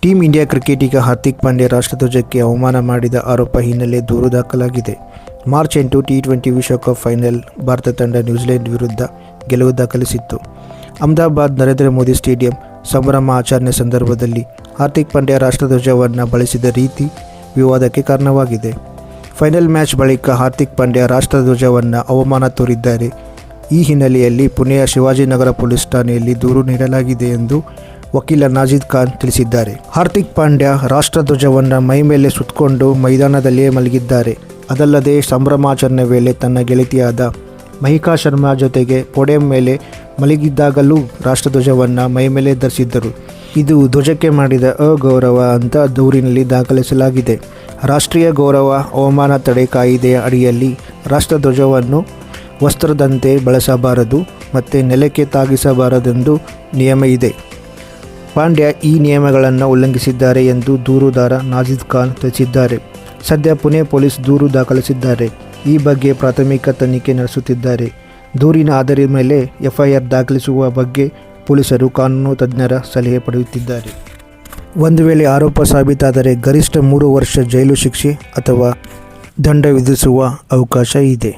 Team India ಕ್ರಿಕೆಟಿಗ ಹಾರ್ದಿಕ್ ಪಾಂಡ್ಯ ರಾಷ್ಟ್ರಧ್ವಜಕ್ಕೆ ಅವಮಾನ ಮಾಡಿದ ಆರೋಪ ಹಿನ್ನೆಲೆ ದೂರು ದಾಖಲಾಗಿದೆ. ಮಾರ್ಚ್ 8 T20 ವಿಶ್ವಕಪ್ ಫೈನಲ್ ಭಾರತ ತಂಡ ನ್ಯೂಜಿಲೆಂಡ್ ವಿರುದ್ಧ ಗೆಲುವು ದಾಖಲಿಸಿತ್ತು. ಅಹಮದಾಬಾದ್ ನರೇಂದ್ರ ಮೋದಿ ಸ್ಟೇಡಿಯಂ ಸಂಭ್ರಮ ಆಚರಣೆ ಸಂದರ್ಭದಲ್ಲಿ ಹಾರ್ದಿಕ್ ಪಾಂಡ್ಯ ರಾಷ್ಟ್ರಧ್ವಜವನ್ನು ಬಳಸಿದ ರೀತಿ ವಿವಾದಕ್ಕೆ ಕಾರಣವಾಗಿದೆ. ಫೈನಲ್ ಮ್ಯಾಚ್ ಬಳಿಕ ಹಾರ್ದಿಕ್ ಪಾಂಡ್ಯ ರಾಷ್ಟ್ರಧ್ವಜವನ್ನು ಅವಮಾನ ತೋರಿದ್ದಾರೆ. ಈ ಹಿನ್ನೆಲೆಯಲ್ಲಿ ಪುಣೆಯ ಶಿವಾಜಿನಗರ ಪೊಲೀಸ್ ಠಾಣೆಯಲ್ಲಿ ದೂರು ನೀಡಲಾಗಿದೆ ಎಂದು ವಕೀಲ ನಾಜಿದ್ ಖಾನ್ ತಿಳಿಸಿದ್ದಾರೆ. ಹಾರ್ದಿಕ್ ಪಾಂಡ್ಯ ರಾಷ್ಟ್ರಧ್ವಜವನ್ನು ಮೈಮೇಲೆ ಸುತ್ತಕೊಂಡು ಮೈದಾನದಲ್ಲಿಯೇ ಮಲಗಿದ್ದಾರೆ. ಅದಲ್ಲದೆ ಸಂಭ್ರಮಾಚರಣೆ ವೇಳೆ ತನ್ನ ಗೆಳತಿಯಾದ ಮಹಿಕಾ ಶರ್ಮಾ ಜೊತೆಗೆ ಪೋಡಿಯಂ ಮೇಲೆ ಮಲಗಿದ್ದಾಗಲೂ ರಾಷ್ಟ್ರಧ್ವಜವನ್ನು ಮೈಮೇಲೆ ಧರಿಸಿದ್ದರು. ಇದು ಧ್ವಜಕ್ಕೆ ಮಾಡಿದ ಅಗೌರವ ಅಂತ ದೂರಿನಲ್ಲಿ ದಾಖಲಿಸಲಾಗಿದೆ. ರಾಷ್ಟ್ರೀಯ ಗೌರವ ಅವಮಾನ ತಡೆ ಕಾಯಿದೆಯ ಅಡಿಯಲ್ಲಿ ರಾಷ್ಟ್ರಧ್ವಜವನ್ನು ವಸ್ತ್ರದಂತೆ ಬಳಸಬಾರದು ಮತ್ತು ನೆಲಕ್ಕೆ ತಾಗಿಸಬಾರದೆಂದು ನಿಯಮ ಇದೆ. ಪಾಂಡ್ಯ ಈ ನಿಯಮಗಳನ್ನು ಉಲ್ಲಂಘಿಸಿದ್ದಾರೆ ಎಂದು ದೂರುದಾರ ನಾಜಿದ್ ಖಾನ್ ತಿಳಿಸಿದ್ದಾರೆ. ಸದ್ಯ ಪುಣೆ ಪೊಲೀಸ್ ದೂರು ದಾಖಲಿಸಿದ್ದಾರೆ. ಈ ಬಗ್ಗೆ ಪ್ರಾಥಮಿಕ ತನಿಖೆ ನಡೆಸುತ್ತಿದ್ದಾರೆ. ದೂರಿನ ಆಧಾರದ ಮೇಲೆ ಎಫ್ಐಆರ್ ದಾಖಲಿಸುವ ಬಗ್ಗೆ ಪೊಲೀಸರು ಕಾನೂನು ತಜ್ಞರ ಸಲಹೆ ಪಡೆಯುತ್ತಿದ್ದಾರೆ. ಒಂದು ವೇಳೆ ಆರೋಪ ಸಾಬೀತಾದರೆ ಗರಿಷ್ಠ 3 ವರ್ಷ ಜೈಲು ಶಿಕ್ಷೆ ಅಥವಾ ದಂಡ ವಿಧಿಸುವ ಅವಕಾಶ ಇದೆ.